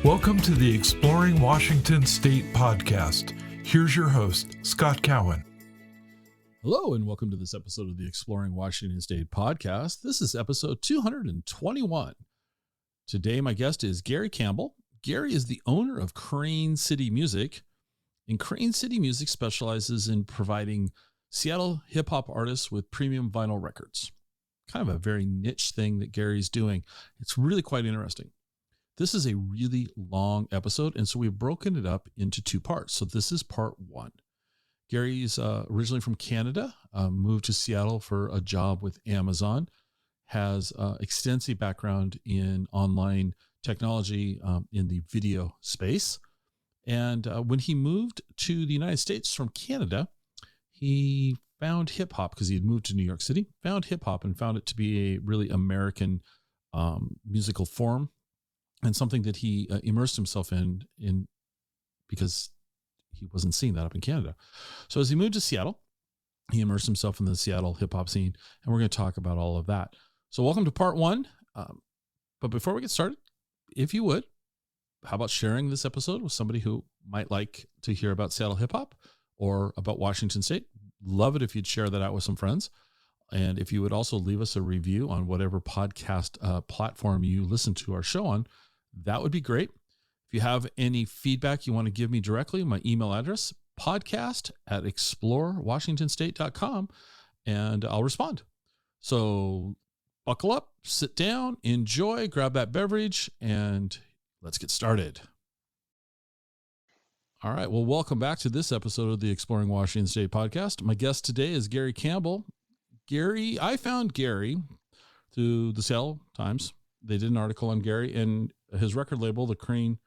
Welcome to the Exploring Washington State podcast. Here's your host, Scott Cowan. Hello, and welcome to this episode of the Exploring Washington State podcast. This is episode 221. Today, my guest is Gary Campbell. Gary is the owner of Crane City Music, and Crane City Music specializes in providing Seattle hip-hop artists with premium vinyl records. Kind of a very niche thing that Gary's doing. It's really quite interesting. This is a really long episode, and so we've broken it up into two parts. So this is part one. Gary's originally from Canada, moved to Seattle for a job with Amazon, has extensive background in online technology in the video space. And when he moved to the United States from Canada, he found hip hop because he had moved to New York City, found hip hop and found it to be a really American musical form. And something that he immersed himself in because he wasn't seeing that up in Canada. So as he moved to Seattle, he immersed himself in the Seattle hip hop scene, and we're going to talk about all of that. So welcome to part one. But before we get started, if you would, how about sharing this episode with somebody who might like to hear about Seattle hip hop or about Washington State? Love it if you'd share that out with some friends. And if you would also leave us a review on whatever podcast platform you listen to our show on, that would be great. If you have any feedback you want to give me directly, my email address, podcast@explorewashingtonstate.com, and I'll respond. So buckle up, sit down, enjoy, grab that beverage, and let's get started. All right. Well, welcome back to this episode of the Exploring Washington State podcast. My guest today is Gary Campbell. I found Gary through the Seattle Times. They did an article on Gary and his record label, the Crane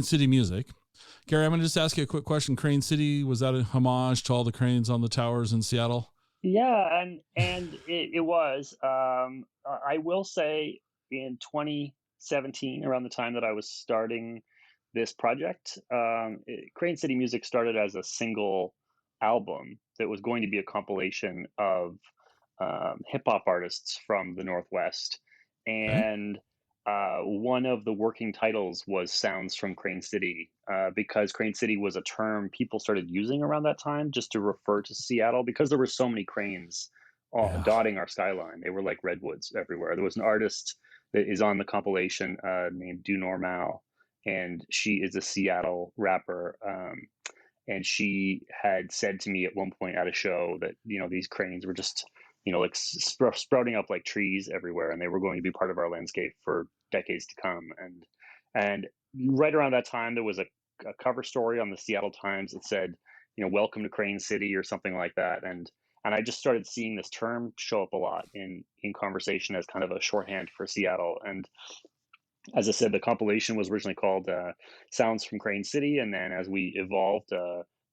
City Music. Gary, I'm going to just ask you a quick question. Crane City, was that a homage to all the cranes on the towers in Seattle? Yeah, and it was. I will say in 2017, around the time that I was starting this project, Crane City Music started as a single album that was going to be a compilation of hip hop artists from the Northwest. And one of the working titles was Sounds from Crane City, because Crane City was a term people started using around that time just to refer to Seattle because there were so many cranes dotting our skyline. They were like redwoods everywhere. There was an artist that is on the compilation named Du Normal, and she is a Seattle rapper. And she had said to me at one point at a show that, these cranes were just, like sprouting up like trees everywhere, and they were going to be part of our landscape for decades to come. And right around that time, there was a cover story on the Seattle Times that said, welcome to Crane City or something like that. And I just started seeing this term show up a lot in conversation as kind of a shorthand for Seattle. And as I said, the compilation was originally called Sounds from Crane City. And then as we evolved,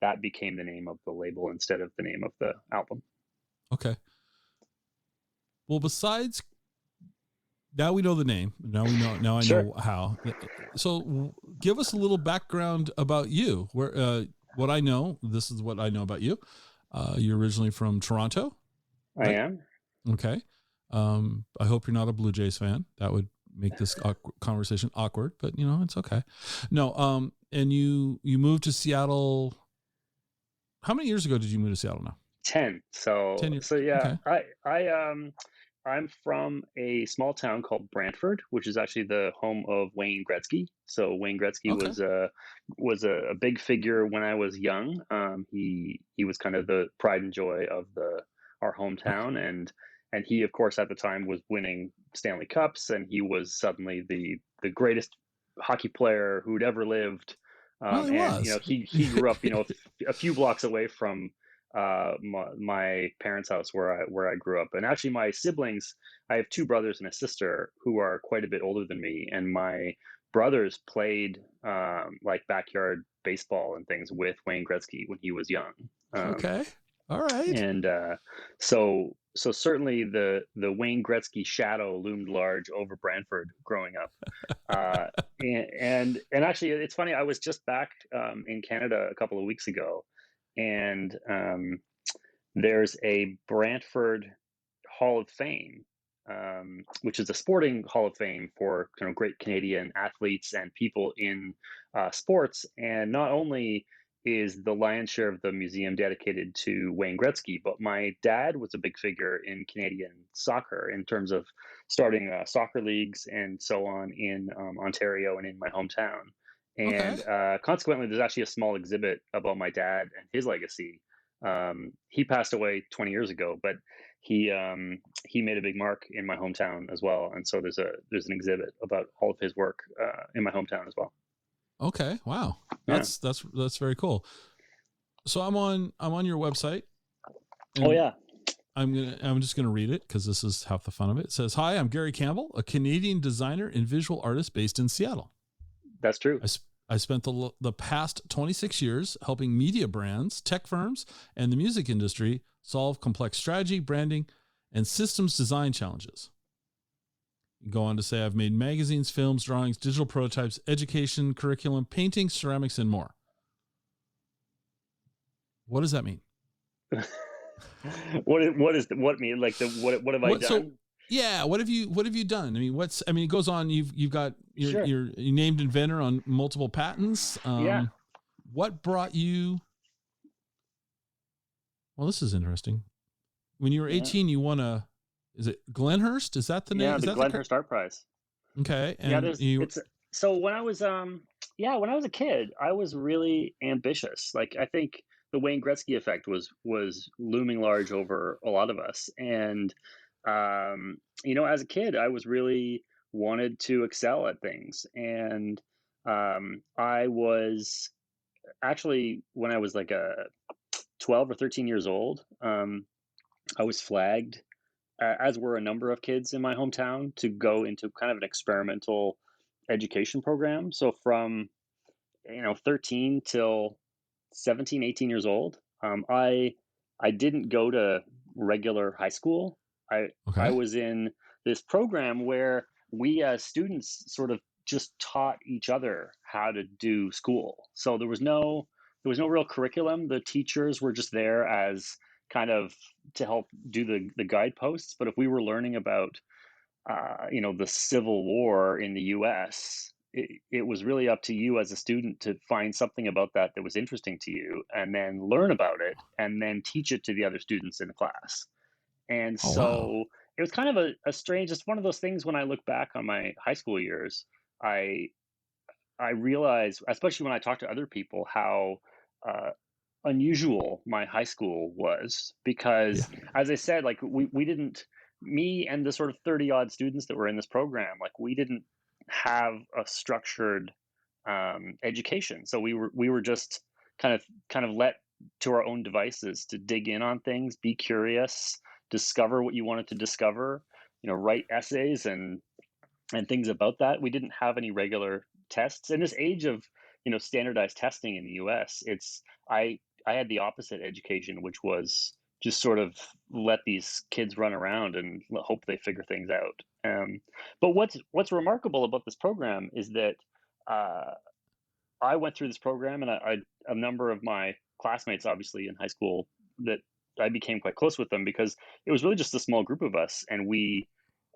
that became the name of the label instead of the name of the album. Okay. Well, besides, now we know the name. Now I Sure. know how. So give us a little background about you. What I know, this is what I know about you. You're originally from Toronto. Right? I am. Okay. I hope you're not a Blue Jays fan. That would make this conversation awkward, but it's okay. No. And you moved to Seattle. How many years ago did you move to Seattle now? 10. 10 years. So yeah, okay. I'm from a small town called Brantford, which is actually the home of Wayne Gretzky. So Wayne Gretzky was a big figure when I was young. He was kind of the pride and joy of our hometown, and he, of course, at the time was winning Stanley Cups, and he was suddenly the greatest hockey player who'd ever lived. He grew up, a few blocks away from my parents' house where I grew up. And actually my siblings, I have two brothers and a sister who are quite a bit older than me. And my brothers played like backyard baseball and things with Wayne Gretzky when he was young. Okay. All right. And so certainly the Wayne Gretzky shadow loomed large over Brantford growing up. And actually it's funny, I was just back in Canada a couple of weeks ago, and there's a Brantford Hall of Fame which is a sporting hall of fame for kind of great Canadian athletes and people in sports. And not only is the lion's share of the museum dedicated to Wayne Gretzky, but my dad was a big figure in Canadian soccer in terms of starting soccer leagues and so on in Ontario and in my hometown. Okay. And consequently, there's actually a small exhibit about my dad and his legacy. He passed away 20 years ago, but he made a big mark in my hometown as well. And so there's an exhibit about all of his work in my hometown as well. Okay. Wow. Yeah. That's very cool. So I'm on your website. Oh yeah. I'm just gonna read it because this is half the fun of it. It says, "Hi, I'm Gary Campbell, a Canadian designer and visual artist based in Seattle. That's true. I spent the past 26 years helping media brands, tech firms, and the music industry solve complex strategy, branding, and systems design challenges." You go on to say, "I've made magazines, films, drawings, digital prototypes, education, curriculum, painting, ceramics, and more." What does that mean? what mean? Like what have I done? So, yeah, what have you done? I mean, it goes on. You've got you're named inventor on multiple patents. Yeah. What brought you? Well, this is interesting. When you were 18, you won is it Glenhurst? Is that the name? Yeah, the Glenhurst Art Prize. Okay. And so when I was a kid, I was really ambitious. Like, I think the Wayne Gretzky effect was looming large over a lot of us. And as a kid, I was really wanted to excel at things. And I was actually, when I was like 12 or 13 years old, I was flagged, as were a number of kids in my hometown, to go into kind of an experimental education program. So from 13 till 17, 18 years old, I didn't go to regular high school. I was in this program where we as students sort of just taught each other how to do school. So there was no real curriculum. The teachers were just there as kind of to help do the guideposts. But if we were learning about the Civil War in the US, it was really up to you as a student to find something about that was interesting to you, and then learn about it, and then teach it to the other students in the class. And so it was kind of a strange, it's one of those things when I look back on my high school years, I realize, especially when I talk to other people, how unusual my high school was, because as I said, like we didn't, me and the sort of 30 odd students that were in this program, like we didn't have a structured education. So we were just kind of let to our own devices to dig in on things, be curious, discover what you wanted to discover, write essays and things about that. We didn't have any regular tests. In this age of standardized testing in the US, I had the opposite education, which was just sort of let these kids run around and hope they figure things out. But what's remarkable about this program is that I went through this program, and a number of my classmates, obviously in high school, that I became quite close with them, because it was really just a small group of us, and we,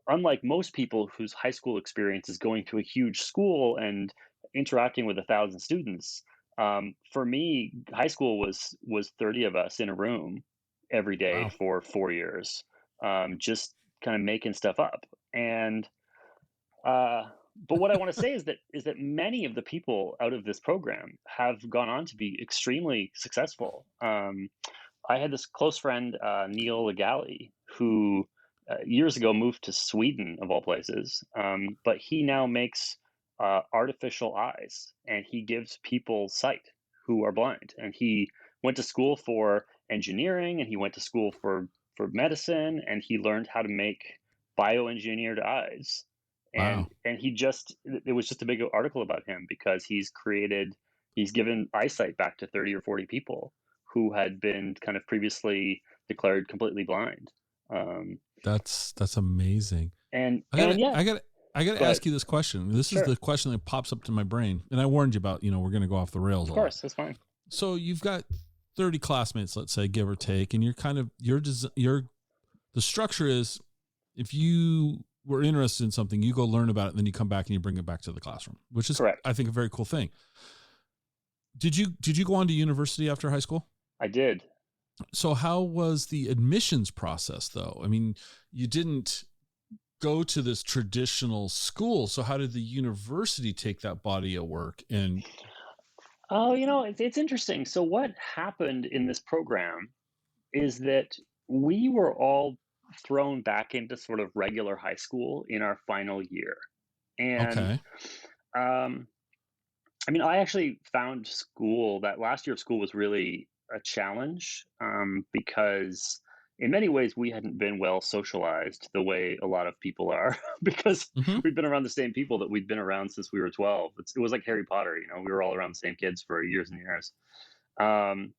unlike most people whose high school experience is going to a huge school and interacting with 1,000 students. For me, high school was 30 of us in a room every day for 4 years, just kind of making stuff up. And but what I want to say is that many of the people out of this program have gone on to be extremely successful. I had this close friend, Neil Legali, who years ago moved to Sweden, of all places, but he now makes artificial eyes, and he gives people sight who are blind. And he went to school for engineering, and he went to school for medicine, and he learned how to make bioengineered eyes. And it was just a big article about him, because he's given eyesight back to 30 or 40 people who had been kind of previously declared completely blind. That's amazing. And I got to ask you this question. This is the question that pops up to my brain. And I warned you about, we're going to go off the rails. Of course, that's fine. So you've got 30 classmates, let's say, give or take, and you're kind of, the structure is if you were interested in something, you go learn about it, and then you come back and you bring it back to the classroom, which is, Correct. I think, a very cool thing. Did you go on to university after high school? I did. So how was the admissions process, though? I mean, you didn't go to this traditional school. So how did the university take that body of work? And Oh, it's interesting. So what happened in this program is that we were all thrown back into sort of regular high school in our final year. And okay. um, I mean, I actually found that last year of school was really a challenge because in many ways we hadn't been well socialized the way a lot of people are because Mm-hmm. we'd been around the same people that we'd been around since we were 12. It was like Harry Potter, we were all around the same kids for years and years. Um,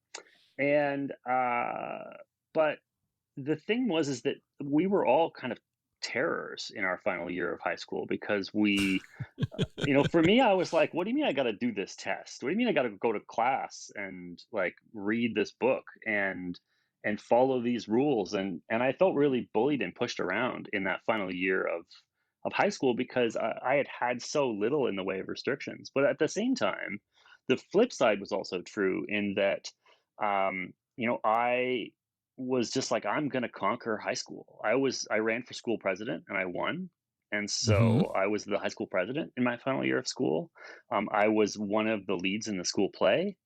and but the thing was is that we were all kind of terrors in our final year of high school because for me, I was like, what do you mean I got to do this test? What do you mean I got to go to class and like read this book and follow these rules? And I felt really bullied and pushed around in that final year of high school because I had had so little in the way of restrictions. But at the same time, the flip side was also true in that, I was just like, I'm going to conquer high school. I ran for school president and I won. And Mm-hmm. so I was the high school president in my final year of school. I was one of the leads in the school play.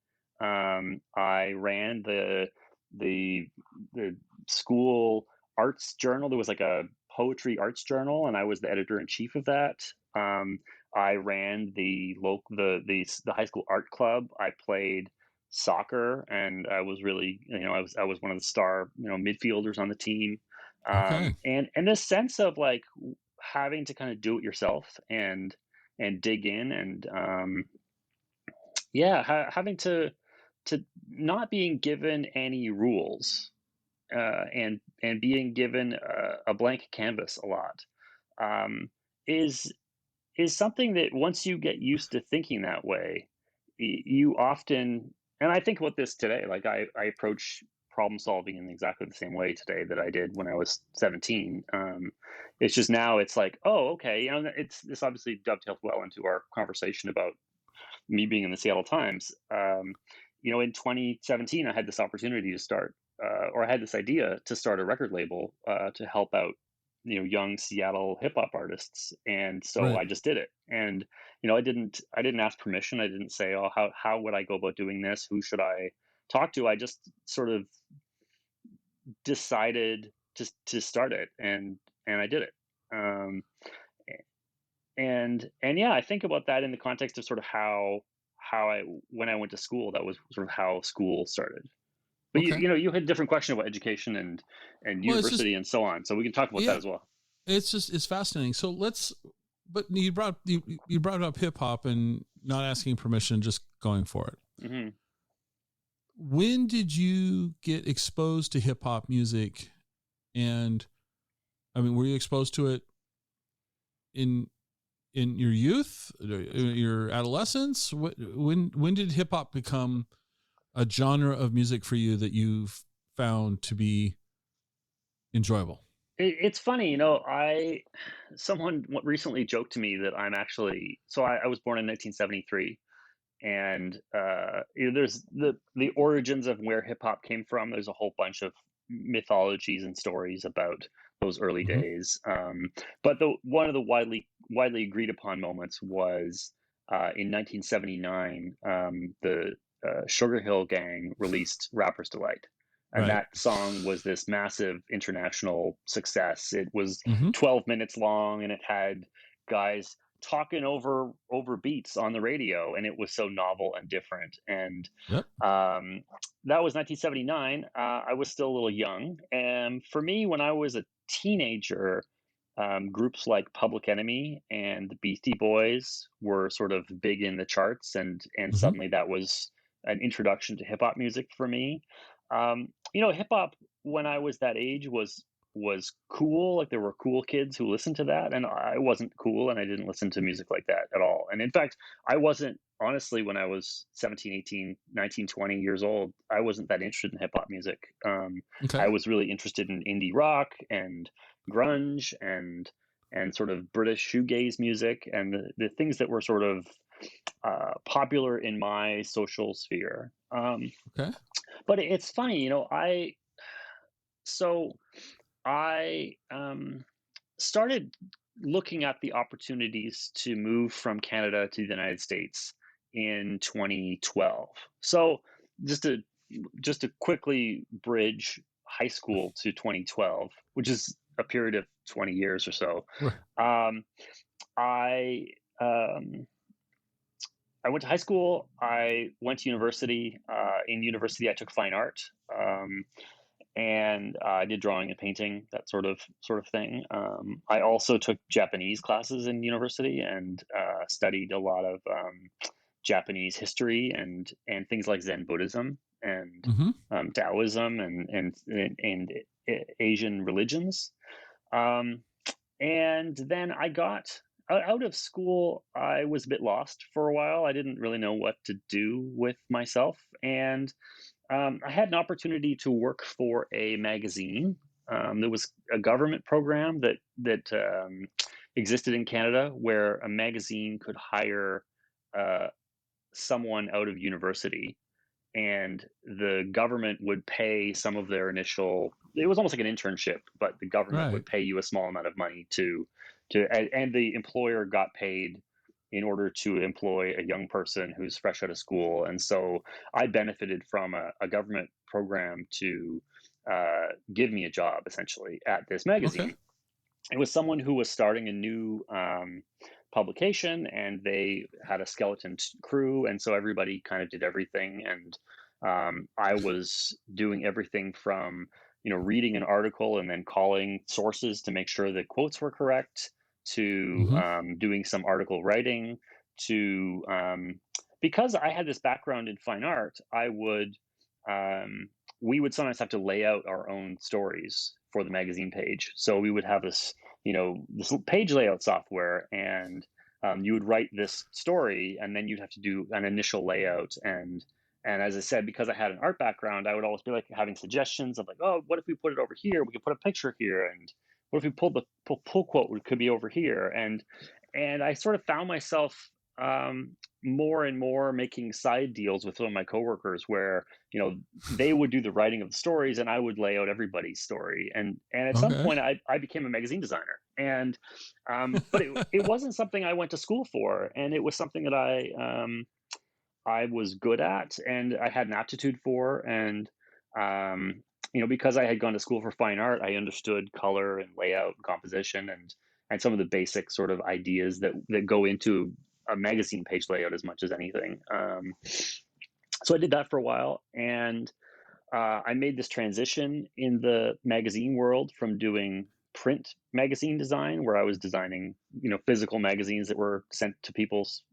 I ran the the school arts journal. There was like a poetry arts journal, and I was the editor in chief of that. Um, I ran the high school art club. I played soccer, and I was really I was one of the star midfielders on the team. Okay. And this sense of like having to kind of do it yourself and dig in and having to not being given any rules and being given a blank canvas a lot um, is is something that once you get used to thinking that way, you often, and I think about this today, like I approach problem solving in exactly the same way today that I did when I was 17. It's just now it's like, oh, okay, this obviously dovetails well into our conversation about me being in the Seattle Times. In 2017, I had this opportunity to start, or I had this idea to start a record label to help out, young Seattle hip hop artists, and so Right. I just did it. And I didn't ask permission. I didn't say, oh, how would I go about doing this? Who should I talk to? I just sort of decided to start it, and I did it. Um, and yeah, I think about that in the context of sort of how I when I went to school, that was sort of how school started. But Okay. you had a different question about education and Well, it's just, university and so on, so we can talk about that yeah, as well. it's fascinating. So but you brought up hip hop and not asking permission, just going for it. Hmm. When did you get exposed to hip hop music? And I mean, were you exposed to it in your youth, your adolescence? When did hip hop become a genre of music for you that you've found to be enjoyable? It's funny, someone recently joked to me that I'm actually, so I was born in 1973, and there's the origins of where hip hop came from. There's a whole bunch of mythologies and stories about those early Mm-hmm. days. But the one of the widely agreed upon moments was in 1979. The Sugar Hill Gang released "Rapper's Delight." And Right. that song was this massive international success. It was Mm-hmm. 12 minutes long, and it had guys talking over beats on the radio, and it was so novel and different. And Yep. that was 1979. I was still a little young, and for me, when I was a teenager, groups like Public Enemy and the Beastie Boys were sort of big in the charts, and Mm-hmm. suddenly that was an introduction to hip hop music for me. Hip hop when I was that age was cool. Like there were cool kids who listened to that, and I wasn't cool, and I didn't listen to music like that at all. And in fact, I wasn't, honestly, when I was 17, 18, 19, 20 years old, I wasn't that interested in hip hop music. Okay. I was really interested in indie rock and grunge and sort of British shoegaze music and the things that were sort of popular in my social sphere. Okay. But it's funny, so I started looking at the opportunities to move from Canada to the United States in 2012. So just to just to quickly bridge high school to 2012, which is a period of 20 years or so. Right. Um, I um, I went to high school. I went to university. In university, I took fine art. And I did drawing and painting, that sort of thing. I also took Japanese classes in university and studied a lot of Japanese history and things like Zen Buddhism and Mm-hmm. Taoism and Asian religions. Um, and then I got out of school. I was a bit lost for a while. I didn't really know what to do with myself, and I had an opportunity to work for a magazine. There was a government program that existed in Canada where a magazine could hire uh, someone out of university, and the government would pay some of their initial. It was almost like an internship, but the government Right. would pay you a small amount of money and the employer got paid in order to employ a young person who's fresh out of school. And so I benefited from a government program to give me a job essentially at this Okay. magazine. It was someone who was starting a new publication, and they had a skeleton crew, and so everybody kind of did everything. And I was doing everything from reading an article and then calling sources to make sure the quotes were correct, to Mm-hmm. doing some article writing, to because I had this background in fine art, I would we would sometimes have to lay out our own stories for the magazine page. So we would have this page layout software, and you would write this story, and then you'd have to do an initial layout. And as I said, because I had an art background, I would always be like having suggestions of like, oh, what if we put it over here? We could put a picture here, and what if we pulled the pull quote? It could be over here, and I sort of found myself more and more making side deals with some of my coworkers where they would do the writing of the stories and I would lay out everybody's story. And at some Okay. point I became a magazine designer. And but it wasn't something I went to school for, and it was something that I was good at and I had an aptitude for. And because I had gone to school for fine art, I understood color and layout and composition and some of the basic sort of ideas that go into a magazine page layout as much as anything. So I did that for a while, and I made this transition in the magazine world from doing print magazine design, where I was designing, physical magazines that were sent to people's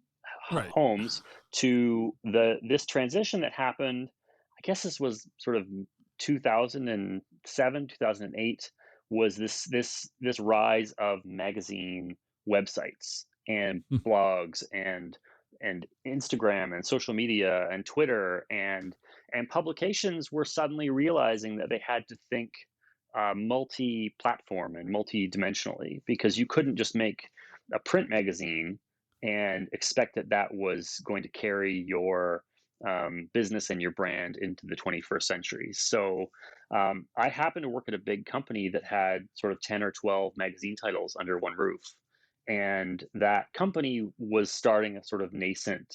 Right. homes, to this transition that happened. I guess this was sort of 2007, 2008. Was this rise of magazine websites and Hmm. blogs and Instagram and social media and Twitter and publications were suddenly realizing that they had to think multi-platform and multi-dimensionally, because you couldn't just make a print magazine and expect that was going to carry your business and your brand into the 21st century. So I happened to work at a big company that had sort of 10 or 12 magazine titles under one roof. And that company was starting a sort of nascent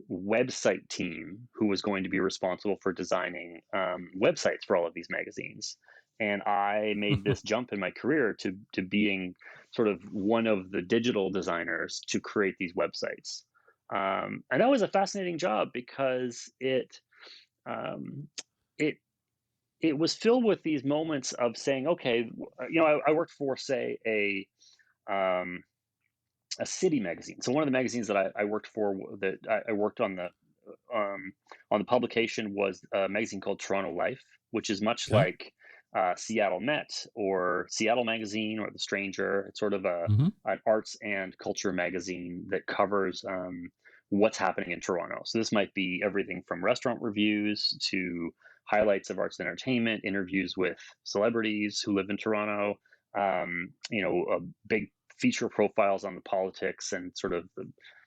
website team who was going to be responsible for designing websites for all of these magazines. And I made this jump in my career to being sort of one of the digital designers to create these websites. And that was a fascinating job because um, it it was filled with these moments of saying, okay, I worked for, say, um, a city magazine. So one of the magazines that I worked for, that I worked on the publication, was a magazine called Toronto Life, which is much Okay. like Seattle Met or Seattle Magazine or The Stranger. It's sort of Mm-hmm. an arts and culture magazine that covers what's happening in Toronto. So this might be everything from restaurant reviews to highlights of arts and entertainment, interviews with celebrities who live in Toronto, big feature profiles on the politics and sort of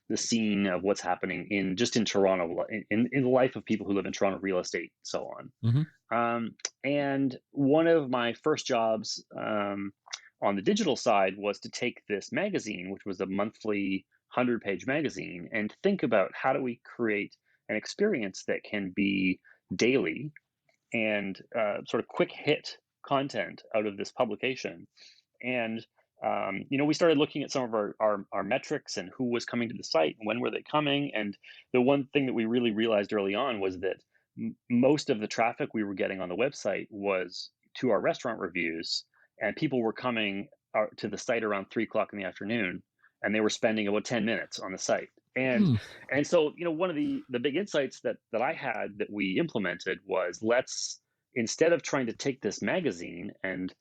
the scene of what's happening in Toronto, in the life of people who live in Toronto, real estate, so on. Mm-hmm. And one of my first jobs on the digital side was to take this magazine, which was a monthly 100-page magazine, and think about how do we create an experience that can be daily and sort of quick hit content out of this publication. And we started looking at some of our metrics and who was coming to the site and when were they coming. And the one thing that we really realized early on was that most of the traffic we were getting on the website was to our restaurant reviews, and people were coming to the site around 3 o'clock in the afternoon, and they were spending about 10 minutes on the site. And so, one of the big insights that I had that we implemented was, let's, instead of trying to take this magazine and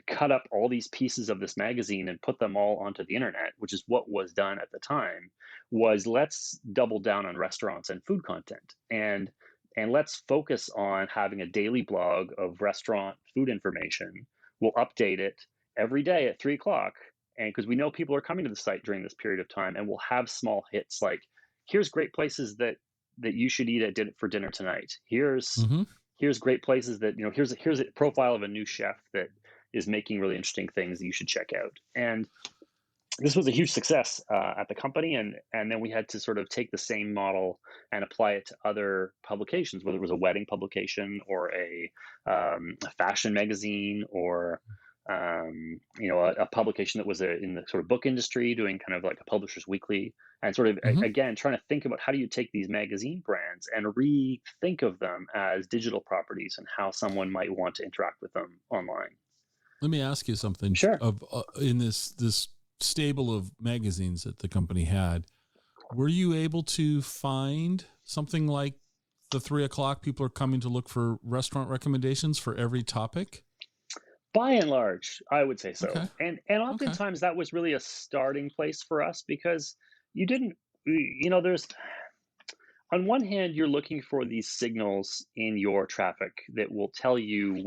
cut up all these pieces of this magazine and put them all onto the internet, which is what was done at the time, was let's double down on restaurants and food content, and let's focus on having a daily blog of restaurant food information. We'll update it every day at 3 o'clock. And because we know people are coming to the site during this period of time, and we'll have small hits like, here's great places that you should eat for dinner tonight. Here's great places that, here's a profile of a new chef that is making really interesting things that you should check out. And this was a huge success at the company, and then we had to sort of take the same model and apply it to other publications, whether it was a wedding publication or a fashion magazine, or a publication that was in the sort of book industry, doing kind of like a publisher's weekly, and sort of again trying to think about how do you take these magazine brands and rethink of them as digital properties and how someone might want to interact with them online. Let me ask you something. Sure. In this stable of magazines that the company had, were you able to find something like the 3 o'clock people are coming to look for restaurant recommendations for every topic? By and large, I would say so. Okay. And oftentimes that was really a starting place for us, because you didn't, there's, on one hand, you're looking for these signals in your traffic that will tell you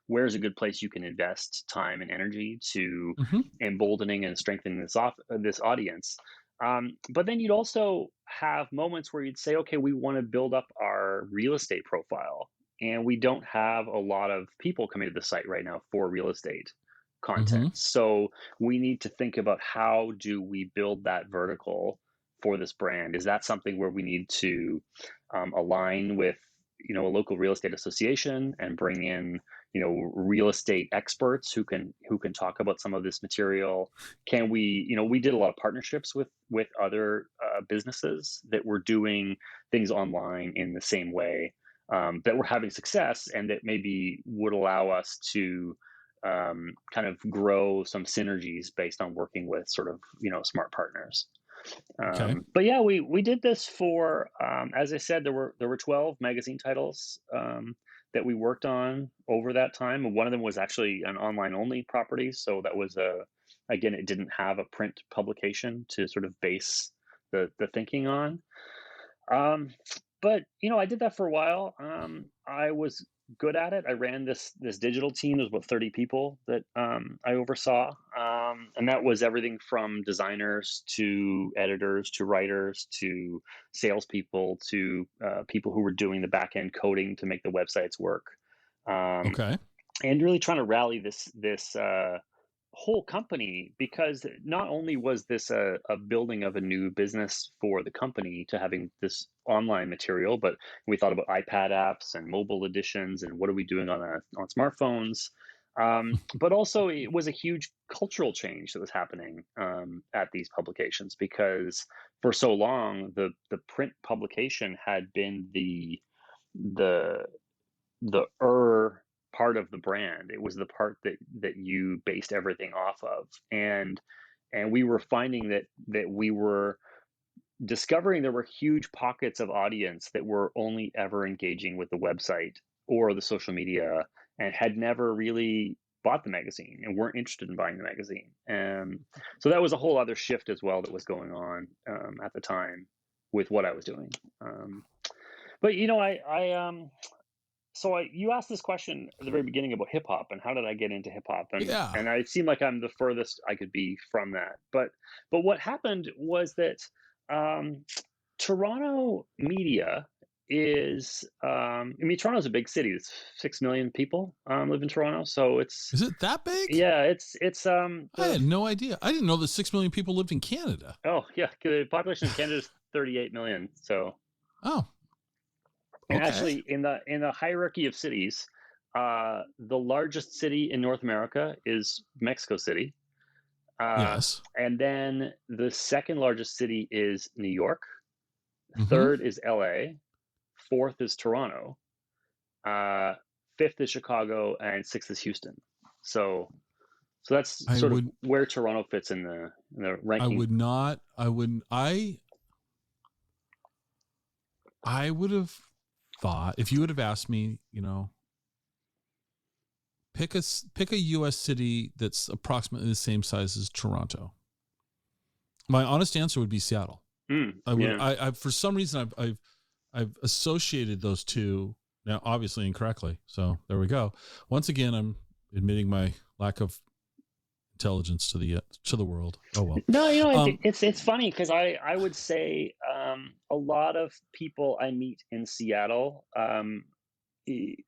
where's a good place you can invest time and energy to emboldening and strengthening this audience. But then you'd also have moments where you'd say, okay, we want to build up our real estate profile, and we don't have a lot of people coming to the site right now for real estate content. So we need to think about, how do we build that vertical for this brand? Is that something where we need to align with, a local real estate association and bring in, real estate experts who can talk about some of this material? Can we, we did a lot of partnerships with other businesses that were doing things online in the same way, that were having success, and that maybe would allow us to kind of grow some synergies based on working with sort of, smart partners. But yeah, we did this for, as I said, there were 12 magazine titles that we worked on over that time. And one of them was actually an online only property. So that was again, it didn't have a print publication to sort of base the thinking on. But I did that for a while. I was good at it. I ran this digital team. There was about 30 people that I oversaw, and that was everything from designers to editors to writers to salespeople to people who were doing the back end coding to make the websites work. And really trying to rally this whole company, because not only was this a building of a new business for the company to having this online material, but we thought about iPad apps and mobile editions and what are we doing on smartphones. But also it was a huge cultural change that was happening at these publications, because for so long the print publication had been the part of the brand. It was the part that you based everything off of, and we were finding that we were discovering there were huge pockets of audience that were only ever engaging with the website or the social media, and had never really bought the magazine and weren't interested in buying the magazine. So that was a whole other shift as well that was going on at the time with what I was doing. But So you asked this question at the very beginning about hip hop and how did I get into hip hop, Yeah. and I seem like I'm the furthest I could be from that. But what happened was that um, Toronto media is I mean, Toronto's a big city. It's 6 million people live in Toronto, so Is it that big? yeah, it's I the had no idea. I didn't know that 6 million people lived in Canada. oh yeah, the population of Canada is 38 million. So Oh, and okay. actually, in the hierarchy of cities, the largest city in North America is Mexico City, uh, Yes. and then the second largest city is New York. Mm-hmm. Third is LA. Fourth is Toronto. Uh, Fifth is Chicago, and sixth is Houston. So, so that's I sort of would where Toronto fits in the I ranking. would not I wouldn't I would have thought if you would have asked me, pick a US city that's approximately the same size as Toronto. My honest answer would be Seattle. I would Yeah. I for some reason I've associated those two, now obviously incorrectly. So there we go. Once again, I'm admitting my lack of intelligence to the world. Oh well. No, Um it's funny because I would say a lot of people I meet in Seattle,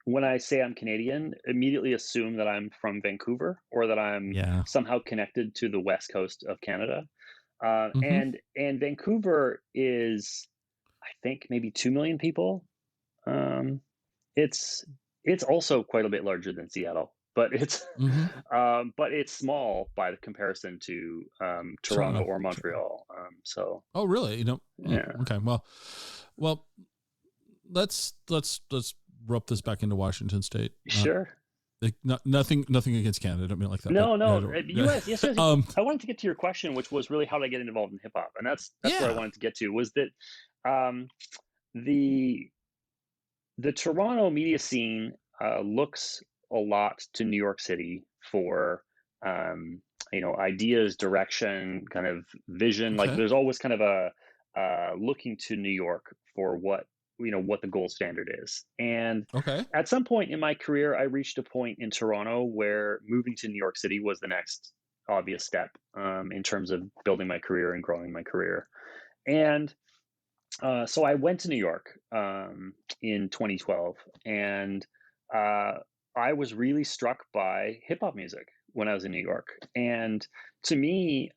when I say I'm Canadian, immediately assume that I'm from Vancouver or that I'm yeah. somehow connected to the west coast of Canada. Mhm. And Vancouver is, I think, maybe 2 million people. Um, it's it's also quite a bit larger than Seattle, but it's Mhm. but it's small by the comparison to Toronto Toronto. or Montreal. So Oh, really? yeah, Okay. Well, let's rope this back into Washington State. sure. Nothing against Canada. I don't mean it like that, but No, I no, don't. U.S. Yes, yes. um, I wanted to get to your question, which was really how did I get involved in hip hop, and that's where I yeah. wanted to get to was that um, the the Toronto media scene looks a lot to New York City for um, ideas, direction, kind of vision. Like Okay. there's always kind of a looking to New York for what the gold standard is. And Okay. at some point in my career, I reached a point in Toronto where moving to New York City was the next obvious step in terms of building my career and growing my career. And so I went to New York in 2012, and uh, I was really struck by hip hop music when I was in New York. And to me,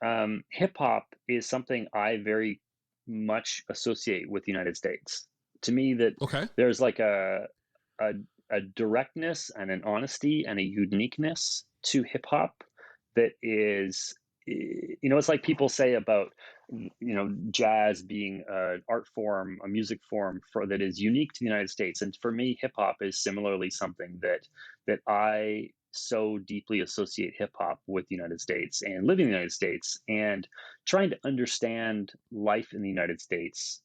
hip hop is something I very much associate with the United States. To me, that Okay. there's like a, a directness and an honesty and a uniqueness to hip hop that is, it's like people say about jazz being an art form, a music form that is unique to the United States. And for me, hip hop is similarly something that I so deeply associate hip hop with the United States and living in the United States and trying to understand life in the United States.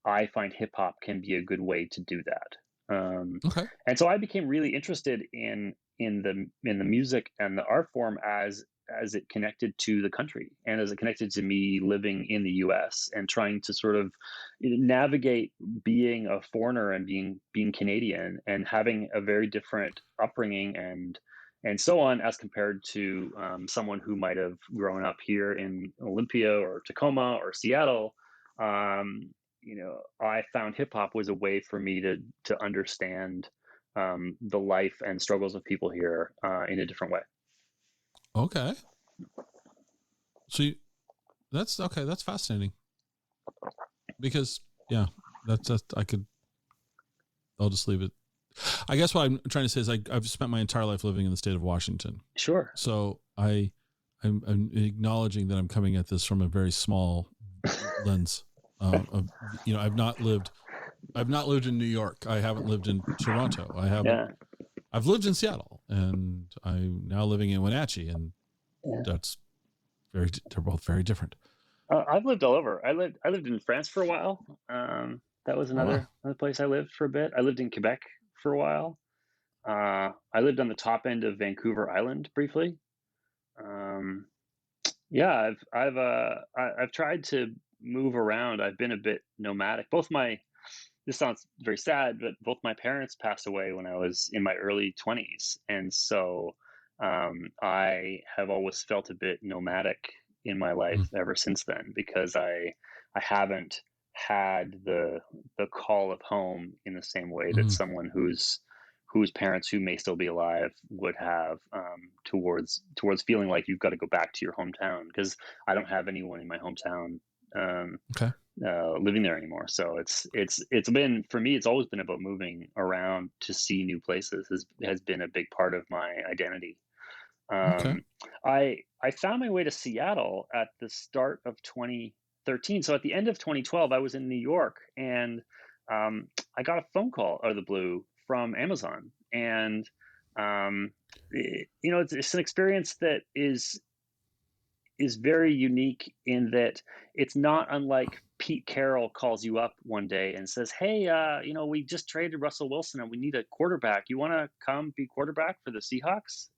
I find hip hop can be a good way to do that. Okay. And so I became really interested in the music and the art form as it connected to the country and as it connected to me living in the US and trying to sort of navigate being a foreigner and being Canadian and having a very different upbringing and so on as compared to someone who might have grown up here in Olympia or Tacoma or Seattle. I found hip hop was a way for me to understand the life and struggles of people here in a different way. Okay. So that's okay. That's fascinating because yeah, that's I'll just leave it. I guess what I'm trying to say is I've spent my entire life living in the state of Washington, Sure. so I'm acknowledging that I'm coming at this from a very small lens. I've not lived in New York. I haven't lived in Toronto. Yeah. I've lived in Seattle, and I'm now living in Wenatchee, and Yeah. they're both very different. I've lived all over. I lived in France for a while. That was Oh wow. another place I lived for a bit. I lived in Quebec for a while. I lived on the top end of Vancouver Island briefly. Um, yeah, I've tried to move around. I've been a bit nomadic. Both this sounds very sad, but both my parents passed away when I was in my early 20s. And so I have always felt a bit nomadic in my life Mm, ever since then, because I haven't had the call of home in the same way that mm, someone whose parents who may still be alive would have, towards feeling like you've got to go back to your hometown, because I don't have anyone in my hometown um, okay. living there anymore. So it's been, for me, it's always been about moving around to see new places, has been a big part of my identity. Okay. Um, I found my way to Seattle at the start of 2013. So at the end of 2012, I was in New York, and I got a phone call out of the blue from Amazon, and it's an experience that is very unique in that it's not unlike Pete Carroll calls you up one day and says, "Hey, we just traded Russell Wilson and we need a quarterback. You want to come be quarterback for the Seahawks?"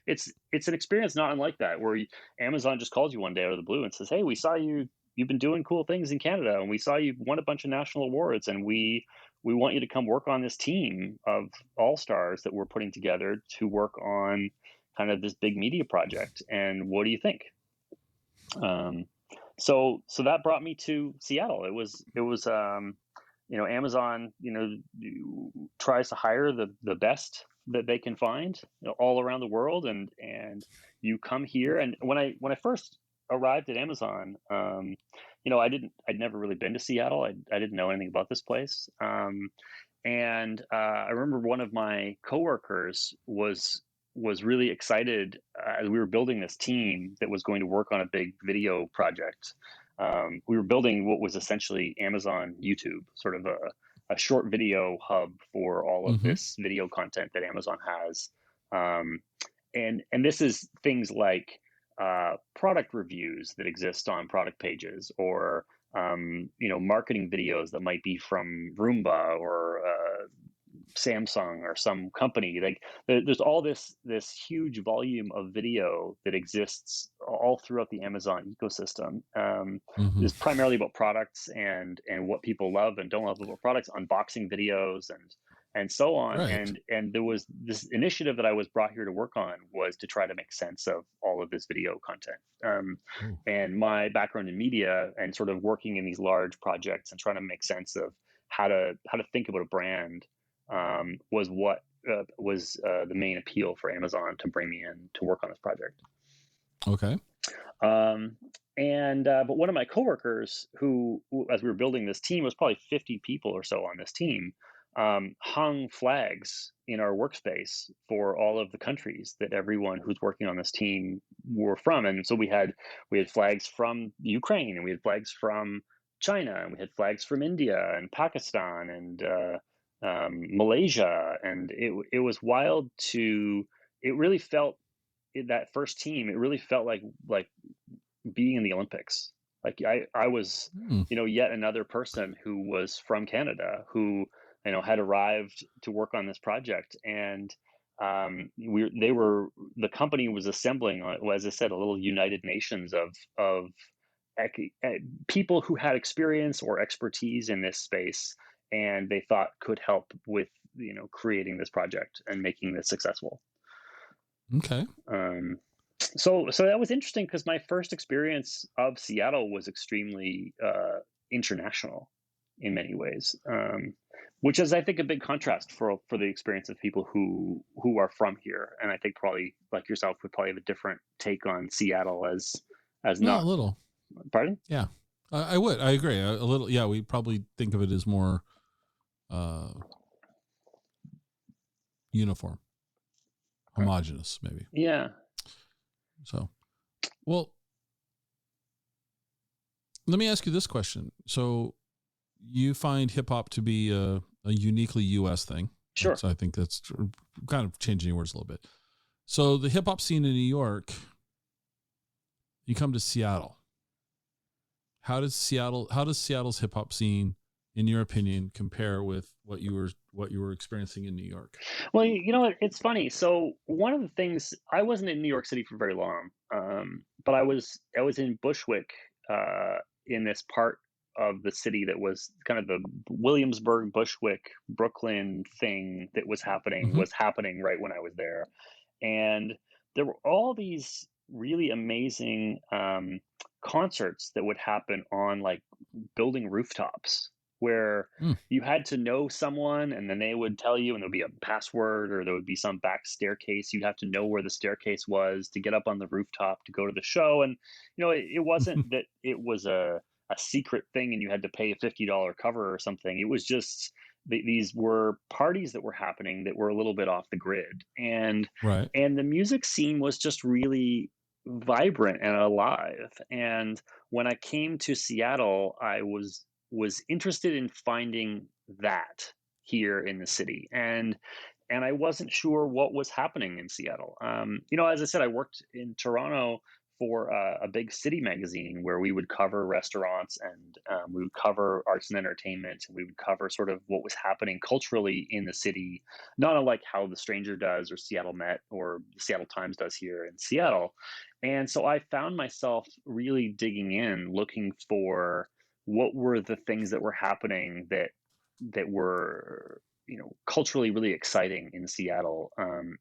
It's an experience not unlike that, where Amazon just calls you one day out of the blue and says, "Hey, we saw you've been doing cool things in Canada, and we saw you won a bunch of national awards, and we want you to come work on this team of all stars that we're putting together to work on kind of this big media project. And what do you think?" Um, so that brought me to Seattle. Amazon, tries to hire the best that they can find, all around the world, and you come here. And when I first arrived at Amazon, I'd never really been to Seattle. I didn't know anything about this place. And I remember one of my coworkers was really excited as we were building this team that was going to work on a big video project. We were building what was essentially Amazon YouTube, sort of a short video hub for all of Mm-hmm. this video content that Amazon has. Um, and this is things like product reviews that exist on product pages, or marketing videos that might be from Roomba or Samsung or some company. Like there's all this huge volume of video that exists all throughout the Amazon ecosystem. Mm-hmm. Is primarily about products and what people love and don't love about products, unboxing videos and so on. Right. And there was this initiative that I was brought here to work on, was to try to make sense of all of this video content. Oh, And my background in media and sort of working in these large projects and trying to make sense of how to think about a brand, was what was the main appeal for Amazon to bring me in to work on this project. okay. Um, and but one of my coworkers, as we were building this team, was probably 50 people or so on this team, hung flags in our workspace for all of the countries that everyone who's working on this team were from. And so we had flags from Ukraine, and we had flags from China, and we had flags from India and Pakistan and Malaysia. And it was wild to. It really felt, that first team, it really felt like being in the Olympics. Like I was, Mm, yet another person who was from Canada, who, had arrived to work on this project. And the company was assembling, as I said, a little United Nations of people who had experience or expertise in this space, and they thought could help with, creating this project and making this successful. okay. Um, so that was interesting, because my first experience of Seattle was extremely international in many ways, which is, I think, a big contrast for the experience of people who are from here. And I think probably like yourself would probably have a different take on Seattle as No, a not. little. Pardon? Yeah. I would. I agree. A little. Yeah. We probably think of it as more uh, uniform, homogenous, maybe. Yeah. So, well, let me ask you this question. So, you find hip hop to be a uniquely U.S. thing. Sure. So I think that's kind of changing your words a little bit. So the hip hop scene in New York, you come to Seattle. How does Seattle's hip hop scene, in your opinion, compare with what you were experiencing in New York? Well, it's funny. So one of the things, I wasn't in New York City for very long, but I was in Bushwick, in this part of the city that was kind of the Williamsburg, Bushwick, Brooklyn thing that Hmm. was happening right when I was there. And there were all these really amazing concerts that would happen on like building rooftops where Mm. you had to know someone and then they would tell you and there'd be a password or there would be some back staircase. You'd have to know where the staircase was to get up on the rooftop to go to the show. And it wasn't that it was a secret thing and you had to pay a $50 cover or something. It was just these were parties that were happening that were a little bit off the grid. Right. And the music scene was just really vibrant and alive. And when I came to Seattle, I was interested in finding that here in the city. And I wasn't sure what was happening in Seattle. As I said, I worked in Toronto for a big city magazine where we would cover restaurants and we would cover arts and entertainment, and we would cover sort of what was happening culturally in the city, not unlike how The Stranger does or Seattle Met or the Seattle Times does here in Seattle. And so I found myself really digging in, looking for what were the things that were happening that were culturally really exciting in Seattle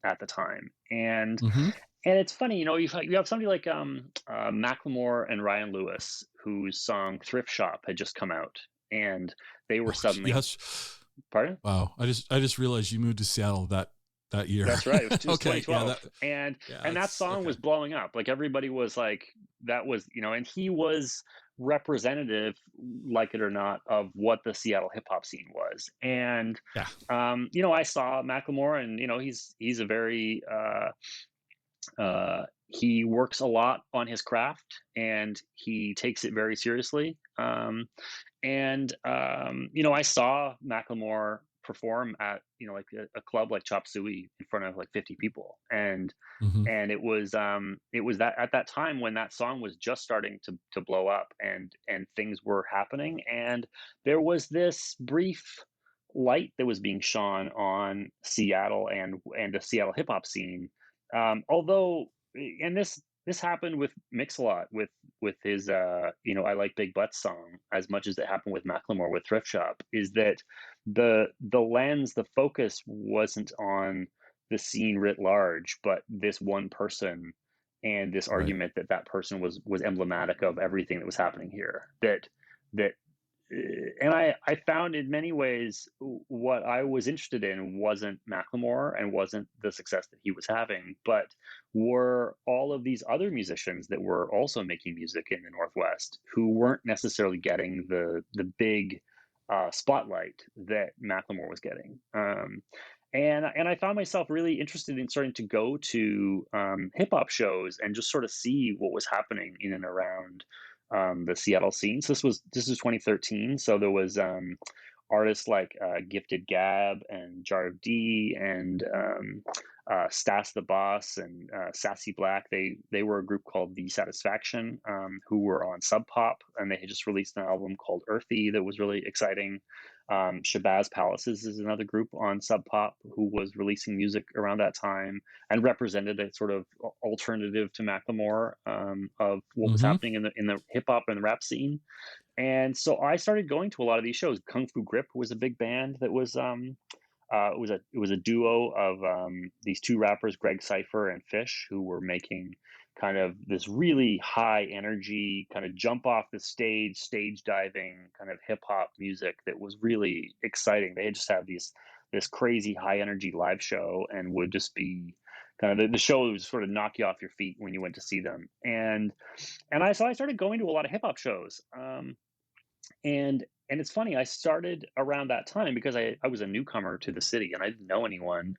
at the time. Hmm. And it's funny, you have somebody like Macklemore and Ryan Lewis, whose song "Thrift Shop" had just come out, and they were Oh, suddenly, yes. pardon? Wow. I just realized you moved to Seattle that year. That's right. It was Okay. Yeah. 2012, and that That's song okay. was blowing up. Like everybody was like, that was, and he was representative, like it or not, of what the Seattle hip hop scene was. And Yeah. I saw Macklemore, and he's a very he works a lot on his craft and he takes it very seriously. I saw Macklemore perform at like a club like Chop Suey in front of like 50 people, Hmm. and it was that at that time when that song was just starting to blow up and things were happening, and there was this brief light that was being shone on Seattle and the Seattle hip hop scene. Although, and this happened with Mix-a-Lot with his I Like Big Butts song as much as it happened with Macklemore with Thrift Shop, is that the focus wasn't on the scene writ large, but this one person and this Right. argument that that person was emblematic of everything that was happening here. That and I found in many ways what I was interested in wasn't Macklemore and wasn't the success that he was having, but were all of these other musicians that were also making music in the Northwest who weren't necessarily getting the big spotlight that Macklemore was getting. And I found myself really interested in starting to go to hip hop shows and just sort of see what was happening in and around the Seattle scene. So this is 2013. So there was artists like Gifted Gab and Jar of D and Stas the Boss and Sassy Black. They were a group called The Satisfaction, who were on Sub Pop, and they had just released an album called Earthy that was really exciting. Shabazz Palaces is another group on Sub Pop who was releasing music around that time and represented a sort of alternative to Macklemore, of what was Hmm. happening in the hip hop and rap scene. And so I started going to a lot of these shows. Kung Fu Grip was a big band that was it was a duo of these two rappers, Greg Cypher and Fish, who were making kind of this really high energy, kind of jump off the stage diving kind of hip hop music that was really exciting. They just have this crazy high energy live show and would just be kind of the show would sort of knock you off your feet when you went to see them. And I started going to a lot of hip hop shows. And it's funny, I started around that time because I was a newcomer to the city and I didn't know anyone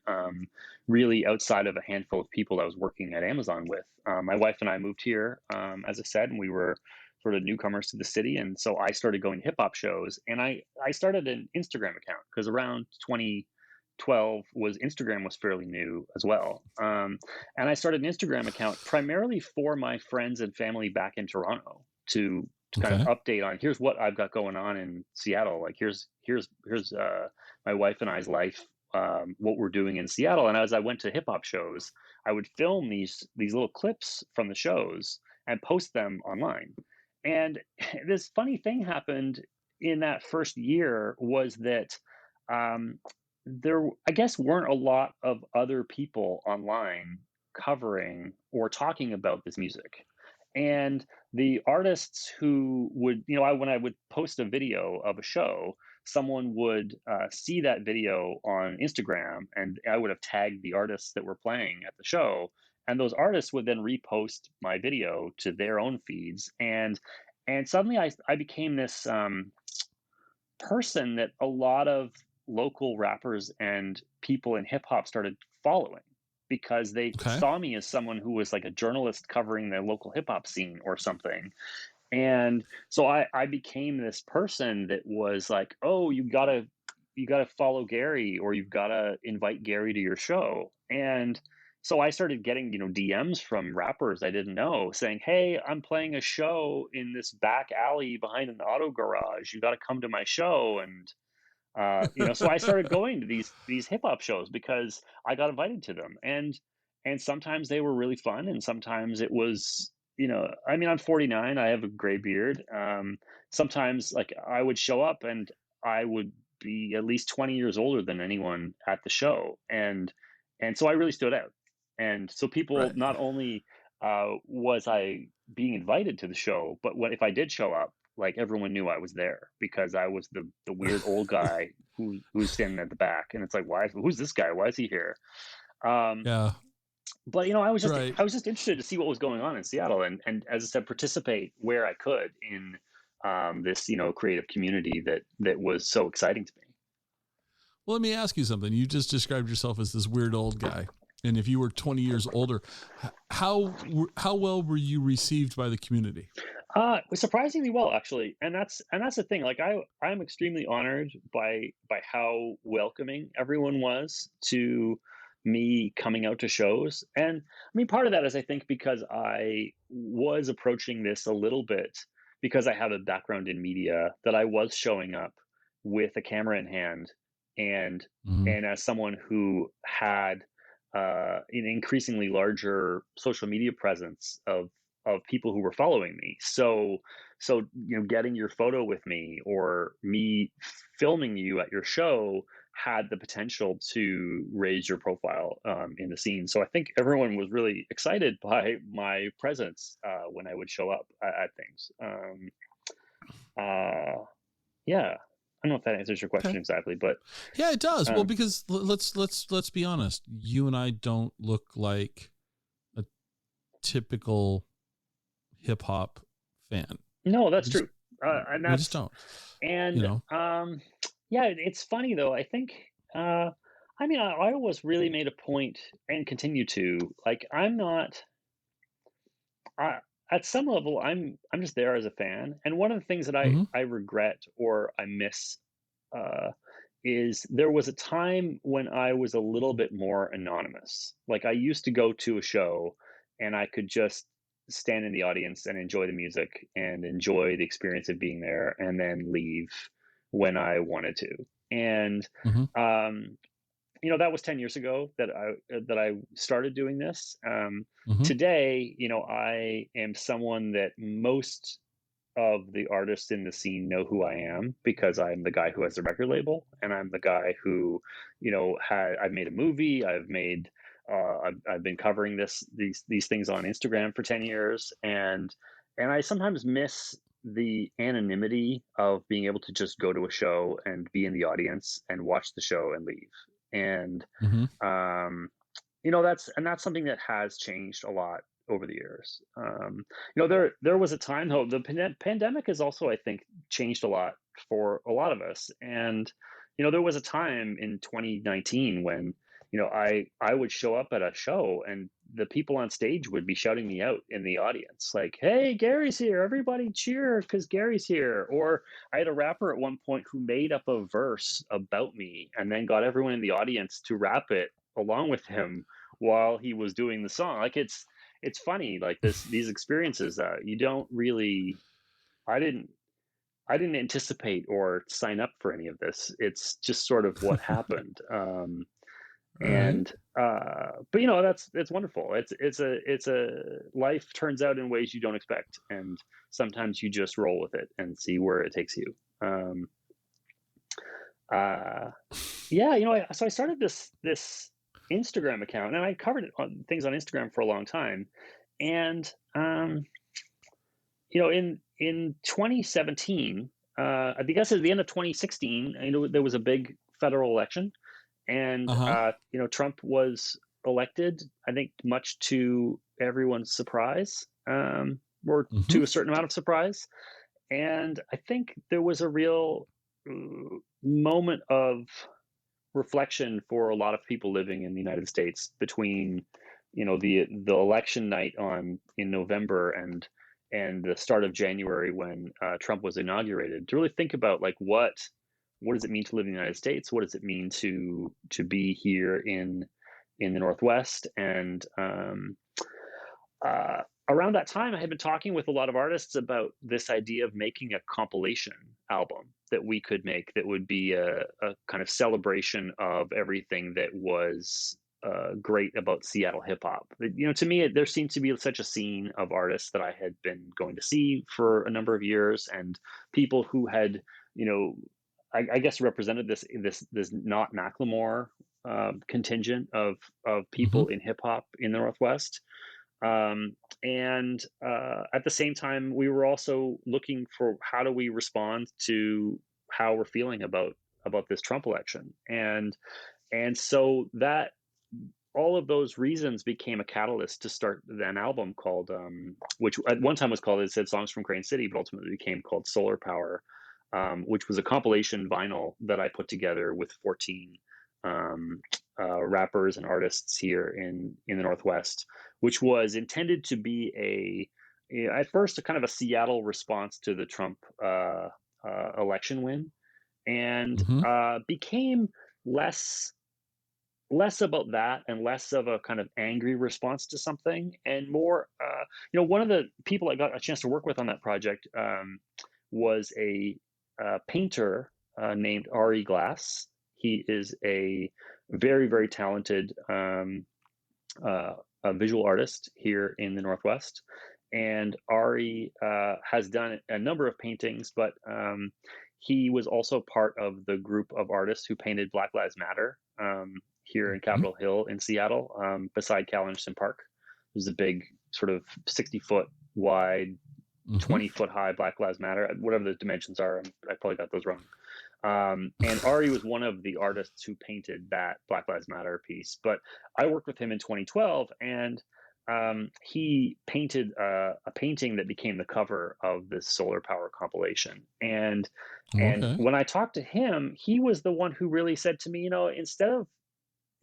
really outside of a handful of people I was working at Amazon with. My wife and I moved here, as I said, and we were sort of newcomers to the city. And so I started going to hip hop shows, and I started an Instagram account because around 2012 Instagram was fairly new as well. And I started an Instagram account primarily for my friends and family back in Toronto to kind of Okay. update on here's what I've got going on in Seattle. Like here's my wife and I's life, what we're doing in Seattle. And as I went to hip hop shows, I would film these little clips from the shows and post them online. and this funny thing happened in that first year was that um, there, I guess, weren't a lot of other people online covering or talking about this music. And the artists who would, when I would post a video of a show, someone would see that video on Instagram, and I would have tagged the artists that were playing at the show, and those artists would then repost my video to their own feeds, and suddenly I became this person that a lot of local rappers and people in hip hop started following because they Okay. saw me as someone who was like a journalist covering the local hip hop scene or something. And so I became this person that was like, oh, you gotta follow Gary, or you've gotta invite Gary to your show. And so I started getting, DMs from rappers I didn't know saying, hey, I'm playing a show in this back alley behind an auto garage. You gotta come to my show. And so I started going to these hip hop shows because I got invited to them, and sometimes they were really fun, and sometimes it was, I mean, I'm 49, I have a gray beard. Sometimes like I would show up and I would be at least 20 years older than anyone at the show, and so I really stood out, and so people Right. not only was I being invited to the show, but if I did show up, like everyone knew I was there because I was the weird old guy who's standing at the back, and it's like, who's this guy? Why is he here? Um, Yeah. but Right. I was just interested to see what was going on in Seattle, and as I said, participate where I could in this creative community that was so exciting to me. Well, let me ask you something. You just described yourself as this weird old guy. And if you were 20 years older, how well were you received by the community? Surprisingly well, actually, and that's the thing. Like I'm extremely honored by how welcoming everyone was to me coming out to shows, and I mean part of that is I think because I was approaching this a little bit because I have a background in media, that I was showing up with a camera in hand, and Mm-hmm. and as someone who had an increasingly larger social media presence of people who were following me. So getting your photo with me or me filming you at your show had the potential to raise your profile in the scene. So I think everyone was really excited by my presence when I would show up at things. Uh, yeah, I don't know if that answers your Okay. question exactly, but Yeah, it does. Well, um, because let's be honest. You and I don't look like a typical hip hop fan. no, that's We just true, and we just that's don't. You and know. yeah, it's funny though. I think, I mean, I always really made a point and continue to, like, I'm not, I, at some level, I'm just there as a fan. And one of the things that I, Mm-hmm. I regret or I miss, uh, is there was a time when I was a little bit more anonymous. Like I used to go to a show and I could just stand in the audience and enjoy the music and enjoy the experience of being there and then leave when I wanted to. And Mm-hmm. um, that was 10 years ago that I started doing this. Mm-hmm. Today, I am someone that most of the artists in the scene know who I am because I'm the guy who has the record label, and I'm the guy who, I've made a movie, I've been covering these things on Instagram for 10 years, and I sometimes miss the anonymity of being able to just go to a show and be in the audience and watch the show and leave. And Mm-hmm. um, that's something that has changed a lot over the years. There was a time though, the pandemic has also, I think, changed a lot for a lot of us. And there was a time in 2019 when I would show up at a show and the people on stage would be shouting me out in the audience, like, "Hey, Gary's here! Everybody cheer because Gary's here!" Or I had a rapper at one point who made up a verse about me and then got everyone in the audience to rap it along with him while he was doing the song. Like it's funny, like these experiences. You don't really. I didn't. I didn't anticipate or sign up for any of this. It's just sort of what happened. All right. And but it's wonderful. It's a life turns out in ways you don't expect, and sometimes you just roll with it and see where it takes you. Um, uh, yeah, so I started this Instagram account, and I covered things on Instagram for a long time, and in 2017, I guess at the end of 2016, there was a big federal election, and Uh-huh. Trump was elected. I think much to everyone's surprise, or Mm-hmm. to a certain amount of surprise. And I think there was a real moment of reflection for a lot of people living in the United States between the election night on in November and the start of January when Trump was inaugurated, to really think about like what does it mean to live in the United States? What does it mean to be here in the Northwest? And uh, around that time, I had been talking with a lot of artists about this idea of making a compilation album that we could make that would be a kind of celebration of everything that was great about Seattle hip hop. To me, there seemed to be such a scene of artists that I had been going to see for a number of years, and people who had, you know, I guess represented this not Macklemore contingent of Mm-hmm. people in hip hop in the Northwest. And at the same time, we were also looking for how do we respond to how we're feeling about this Trump election, and so that all of those reasons became a catalyst to start an album called, which at one time was called, it said Songs from Crane City, but ultimately became called Solar Power, which was a compilation vinyl that I put together with 14 um, rappers and artists here in the Northwest, which was intended to be at first a kind of a Seattle response to the Trump election win, and Mm-hmm. became less less about that and less of a kind of angry response to something, and more one of the people I got a chance to work with on that project was a painter named Ari Glass. He is a very, very talented uh, a visual artist here in the Northwest, and Ari has done a number of paintings, but he was also part of the group of artists who painted Black Lives Matter here in Mm-hmm. Capitol Hill in Seattle, beside Cal Anderson Park. There's a big sort of 60-foot wide, Mm-hmm. 20-foot high Black Lives Matter, whatever the dimensions are. I probably got those wrong. And Ari was one of the artists who painted that Black Lives Matter piece. But I worked with him in 2012, and he painted a painting that became the cover of this solar power compilation. And Okay. when I talked to him, he was the one who really said to me,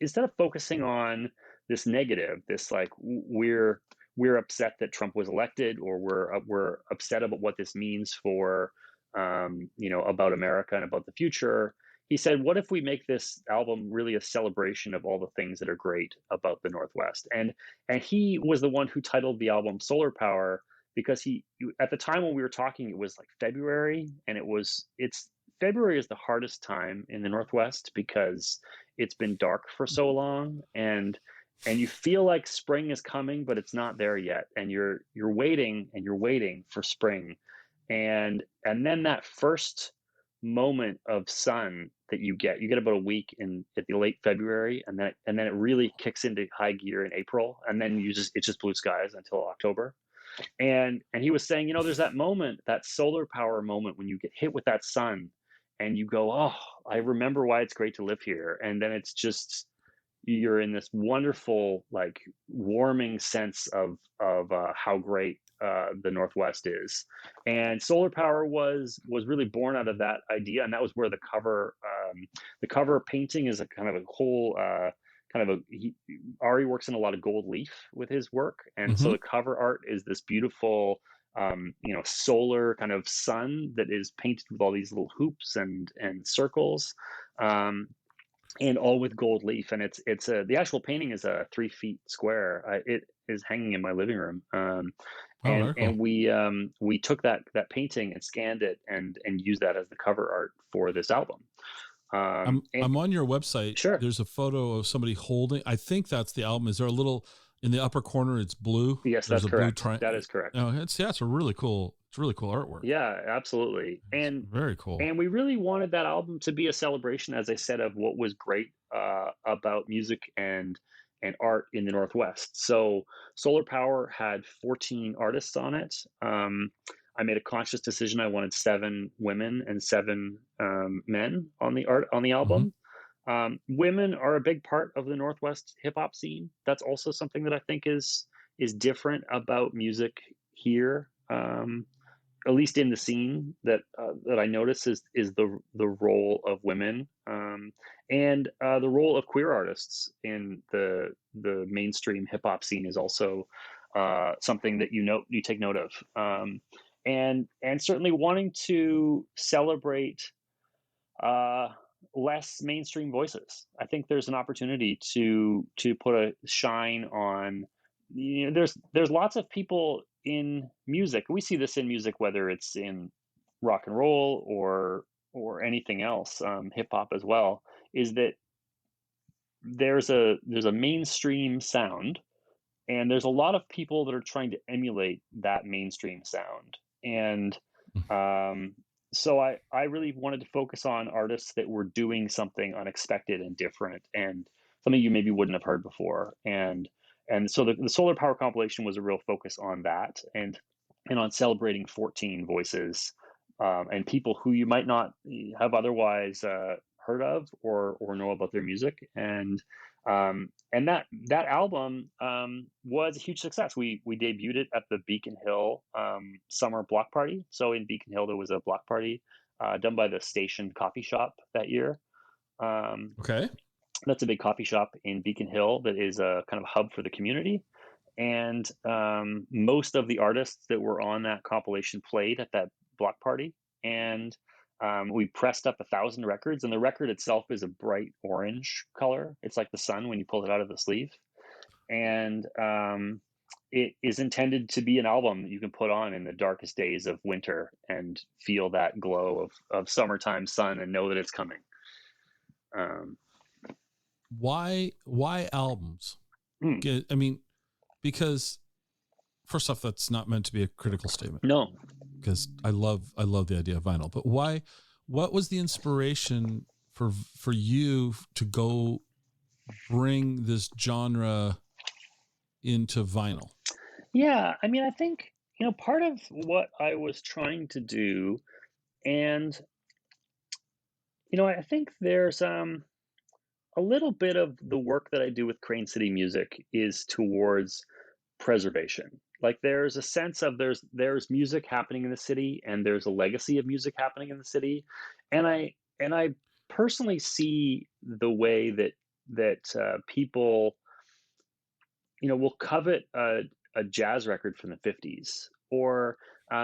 instead of focusing on this negative, this like we're upset that Trump was elected, or we're upset about what this means for about America and about the future. He said, "What if we make this album really a celebration of all the things that are great about the Northwest?" And he was the one who titled the album "Solar Power," because at the time when we were talking, it was like February, and it's February is the hardest time in the Northwest because it's been dark for so long, and you feel like spring is coming, but it's not there yet, and you're waiting and you're waiting for spring, and then that first moment of sun that you get about a week in at the late February, and then it really kicks into high gear in April, and then it's just blue skies until October. And he was saying, there's that moment, that solar power moment, when you get hit with that sun and you go, oh, I remember why it's great to live here. And then it's just, you're in this wonderful, like, warming sense of how great the Northwest is. And solar power was really born out of that idea, and that was where the cover painting is a kind of a whole kind of Ari works in a lot of gold leaf with his work, and so Mm-hmm. the cover art is this beautiful solar kind of sun that is painted with all these little hoops and circles. And all with gold leaf, and the actual painting is 3 feet square. It is hanging in my living room, Oh, and very cool. and we took that painting and scanned it and used that as the cover art for this album. I'm on your website. Sure. There's a photo of somebody holding. I think that's the album. Is there a little in the upper corner? It's blue. Yes, There's that's a correct. blue That is correct. Oh, it's a really cool. It's really cool artwork. Yeah, absolutely. It's very cool. And we really wanted that album to be a celebration, as I said, of what was great about music and art in the Northwest. So Solar Power had 14 artists on it. I made a conscious decision. I wanted 7 women and 7 men on the album. Women are a big part of the Northwest hip hop scene. That's also something that I think is different about music here. At least in the scene that I notice is the role of women, and the role of queer artists in the mainstream hip hop scene is also something that you take note of, and certainly wanting to celebrate uh, less mainstream voices. I think there's an opportunity to put a shine on. There's lots of people in music. We see this in music, whether it's in rock and roll or anything else, hip hop as well. Is that there's a mainstream sound, and there's a lot of people that are trying to emulate that mainstream sound. And um, so I really wanted to focus on artists that were doing something unexpected and different, and something you maybe wouldn't have heard before. And so the Solar Power compilation was a real focus on that, and on celebrating 14 voices, and people who you might not have otherwise heard of or know about their music. And that album was a huge success. We debuted it at the Beacon Hill summer block party. So in Beacon Hill, there was a block party done by the Station Coffee Shop that year. Okay. That's a big coffee shop in Beacon Hill that is a kind of hub for the community. And most of the artists that were on that compilation played at that block party. And we pressed up 1,000 records, and the record itself is a bright orange color. It's like the sun when you pull it out of the sleeve. And it is intended to be an album that you can put on in the darkest days of winter and feel that glow of summertime sun and know that it's coming. Why albums? I mean, because first off, that's not meant to be a critical statement. No, because I love the idea of vinyl. But why? What was the inspiration for you to go bring this genre into vinyl? Yeah, I mean, I think part of what I was trying to do, and I think there's a little bit of the work that I do with Crane City Music is towards preservation. Like there's a sense of there's music happening in the city, and there's a legacy of music happening in the city, and I personally see the way that people will covet a jazz record from the 50s, or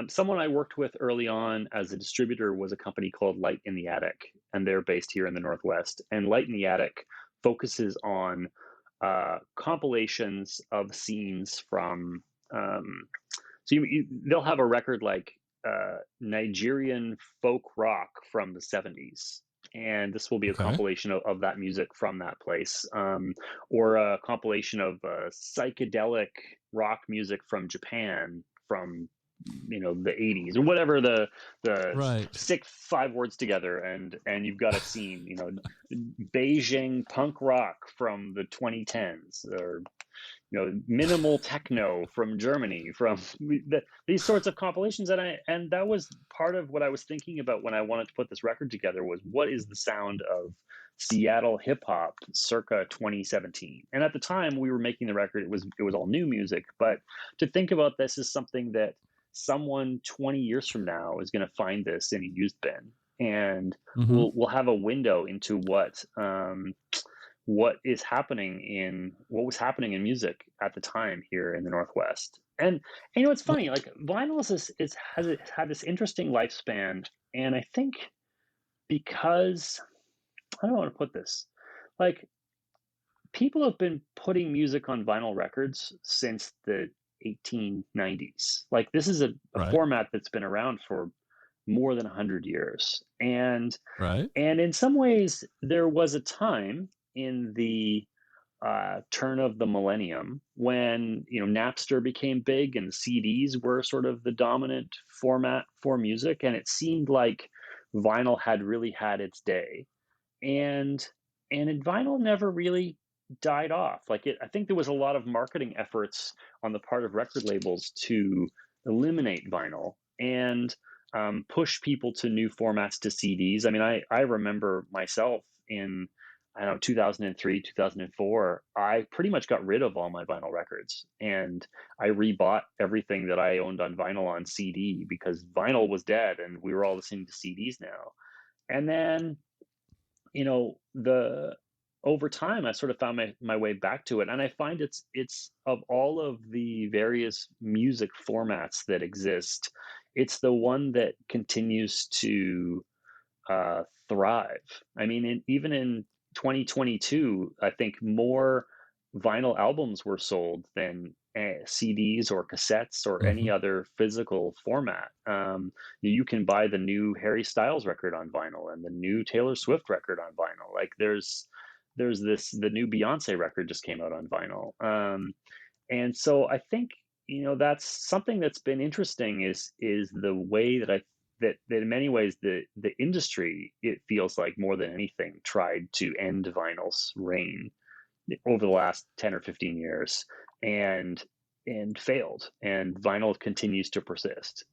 someone I worked with early on as a distributor was a company called Light in the Attic, and they're based here in the Northwest. And Light in the Attic focuses on compilations of scenes from. They'll have a record like Nigerian folk rock from the 70s. And this will be a compilation of that music from that place, or a compilation of psychedelic rock music from Japan from the 80s, or whatever the Right. stick 5 words together and you've got a scene. Beijing punk rock from the 2010s, or minimal techno from Germany, from these sorts of compilations. And that was part of what I was thinking about when I wanted to put this record together, was what is the sound of Seattle hip hop circa 2017. And at the time we were making the record, it was all new music, but to think about this as something that someone 20 years from now is going to find this in a used bin, and we'll have a window into what was happening in music at the time here in the Northwest. And it's funny, like vinyl has had this interesting lifespan, and I think because, I don't want to put this, like, people have been putting music on vinyl records since the 1890s. Like, this is a Right. format that's been around for more than 100 years. Right. And in some ways, there was a time in the turn of the millennium when Napster became big and CDs were sort of the dominant format for music, and it seemed like vinyl had really had its day, and vinyl never really died off. I think there was a lot of marketing efforts on the part of record labels to eliminate vinyl and push people to new formats, to CDs. I mean, I remember myself in, I don't know, 2003, 2004, I pretty much got rid of all my vinyl records, and I rebought everything that I owned on vinyl on CD because vinyl was dead and we were all listening to CDs now. And then the over time I sort of found my way back to it, and I find it's of all of the various music formats that exist, it's the one that continues to thrive. I mean, even in 2022, I think more vinyl albums were sold than CDs or cassettes or any Hmm. other physical format. You can buy the new Harry Styles record on vinyl and the new Taylor Swift record on vinyl. Like there's this the new Beyonce record just came out on vinyl. And so I think that's something that's been interesting is the way that in many ways the industry, it feels like more than anything, tried to end vinyl's reign over the last 10 or 15 years, and failed, and vinyl continues to persist.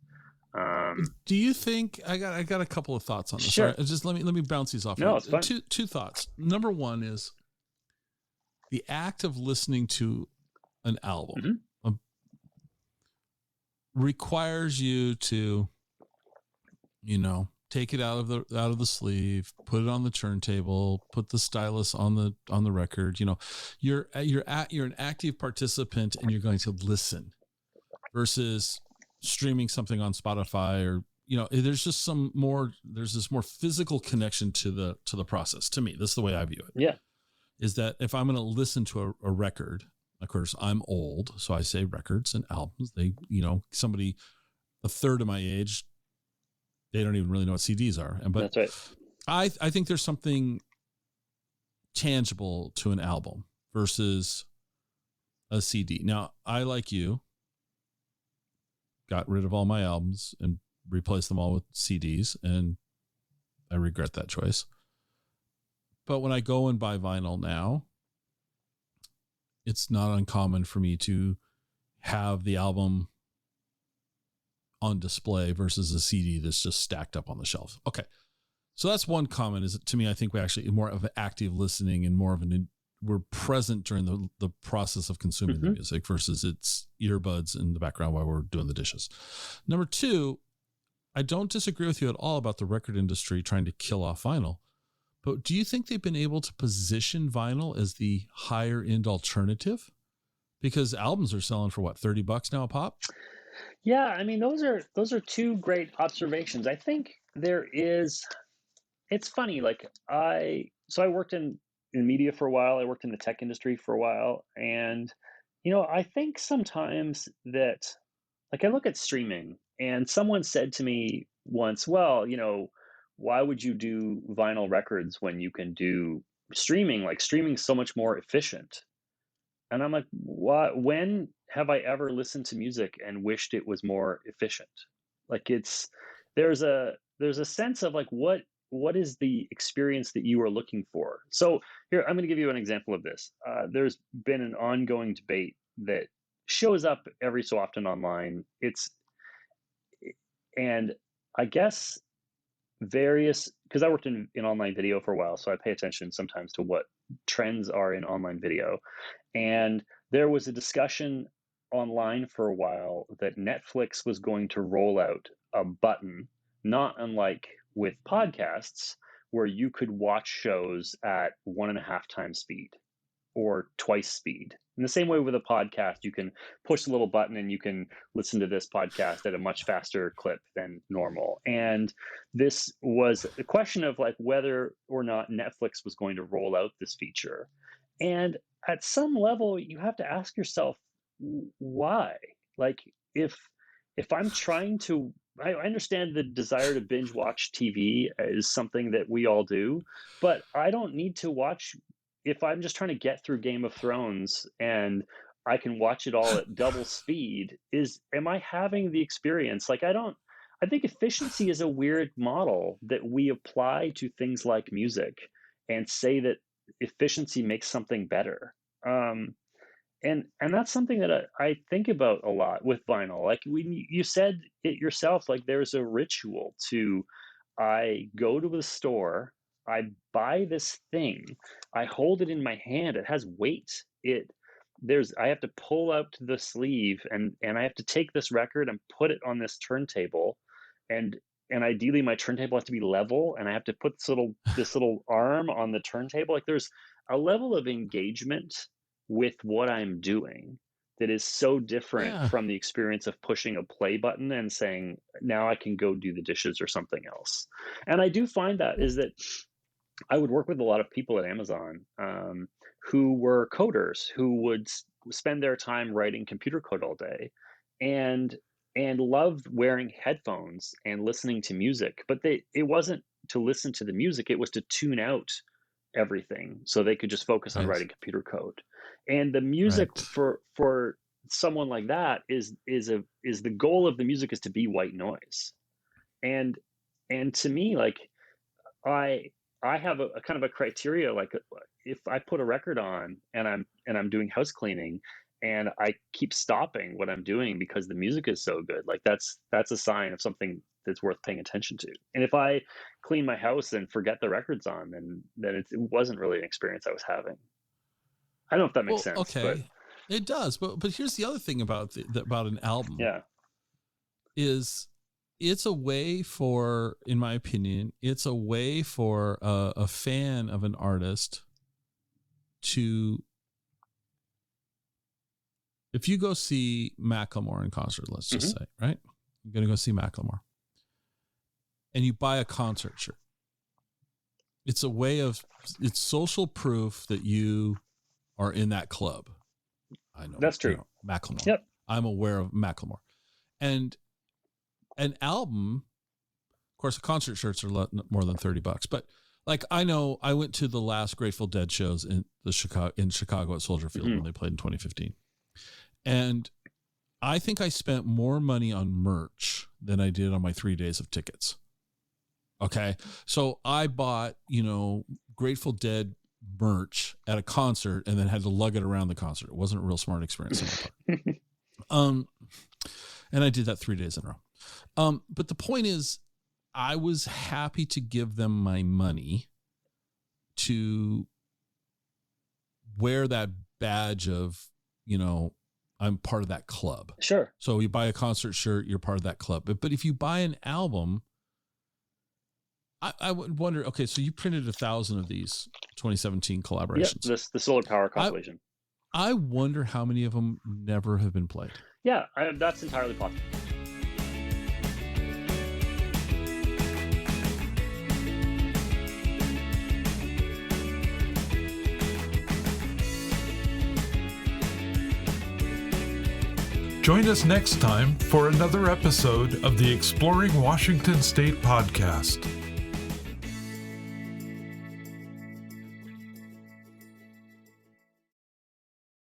Do you think I got a couple of thoughts on this? All Sure. right, just let me bounce these off No, you. it's fine. Two thoughts. Number one is the act of listening to an album Mhm. requires you to, take it out of the sleeve, put it on the turntable, put the stylus on the record. You're an active participant, and you're going to listen versus streaming something on Spotify, or there's just there's this more physical connection to the process. To me, that's the way I view it. Yeah. Is that if I'm going to listen to a record, of course I'm old, so I say records and albums, they, somebody a third of my age, they don't even really know what CDs are. But That's right. I think there's something tangible to an album versus a CD. Now, I, like you, got rid of all my albums and replaced them all with CDs, and I regret that choice. But when I go and buy vinyl now, it's not uncommon for me to have the album on display versus a CD that's just stacked up on the shelf. Okay. So that's one comment, is to me, I think we actually more of an active listening and more of we're present during the process of consuming the music versus it's earbuds in the background while we're doing the dishes. Number two, I don't disagree with you at all about the record industry trying to kill off vinyl, but do you think they've been able to position vinyl as the higher end alternative? Because albums are selling for what, $30 now a pop? Yeah, I mean, those are two great observations. I think it's funny, like I worked in media for a while. I worked in the tech industry for a while, and I think sometimes that, like, I look at streaming, and someone said to me once, well, why would you do vinyl records when you can do streaming? Like, streaming's so much more efficient. And I'm like, what? When have I ever listened to music and wished it was more efficient? Like, there's a sense of like, what is the experience that you are looking for? So here, I'm going to give you an example of this. There's been an ongoing debate that shows up every so often online. And I guess various, because I worked in online video for a while, so I pay attention sometimes to what trends are in online video. And there was a discussion online for a while that Netflix was going to roll out a button, not unlike with podcasts, where you could watch shows at 1.5 times speed or twice speed. In the same way with a podcast, you can push a little button and you can listen to this podcast at a much faster clip than normal. And this was a question of like whether or not Netflix was going to roll out this feature. And at some level, you have to ask yourself, why? Like, if I'm trying to I understand the desire to binge watch TV is something that we all do, but I don't need to watch if I'm just trying to get through Game of Thrones and I can watch it all at double speed, am I having the experience? Like I think efficiency is a weird model that we apply to things like music and say that efficiency makes something better. Um, and that's something that I think about a lot with vinyl. Like when you said it yourself, like there's a ritual to I go to the store, I buy this thing, I hold it in my hand, it has weight. I have to pull out the sleeve and I have to take this record and put it on this turntable and and ideally my turntable has to be level and I have to put this little arm on the turntable. Like there's a level of engagement with what I'm doing that is so different Yeah. from the experience of pushing a play button and saying, now I can go do the dishes or something else. And I do find that is that I would work with a lot of people at Amazon who were coders who would spend their time writing computer code all day, and loved wearing headphones and listening to music. But it wasn't to listen to the music; it was to tune out everything so they could just focus on Right. writing computer code. And the music Right. for someone like that is the goal of the music is to be white noise. And to me, like I I have a kind of a criteria like if I put a record on and I'm doing house cleaning and I keep stopping what I'm doing because the music is so good, like that's a sign of something that's worth paying attention to. And if I clean my house and forget the records on, then it wasn't really an experience I was having. I don't know if that makes Well, sense, but okay, it does. But here's the other thing about about an album yeah, is it's a way for, in my opinion, it's a way for a fan of an artist to, if you go see Macklemore in concert, let's just hmm say, right? I'm going to go see Macklemore and you buy a concert shirt. It's a way of, it's social proof that you are in that club. I know, that's true. Macklemore. Yep. I'm aware of Macklemore. And an album, of course, the concert shirts are more than $30, but like, I know I went to the last Grateful Dead shows in Chicago at Soldier Field when they played in 2015. And I think I spent more money on merch than I did on my 3 days of tickets. Okay. So I bought, Grateful Dead merch at a concert and then had to lug it around the concert. It wasn't a real smart experience on my part. And I did that 3 days in a row. But the point is, I was happy to give them my money to wear that badge of, I'm part of that club. Sure. So you buy a concert shirt, you're part of that club. But if you buy an album, I would wonder, okay, so you printed 1,000 of these 2017 collaborations. Yep, the Solar Power compilation. I wonder how many of them never have been played. Yeah, that's entirely possible. Join us next time for another episode of the Exploring Washington State podcast.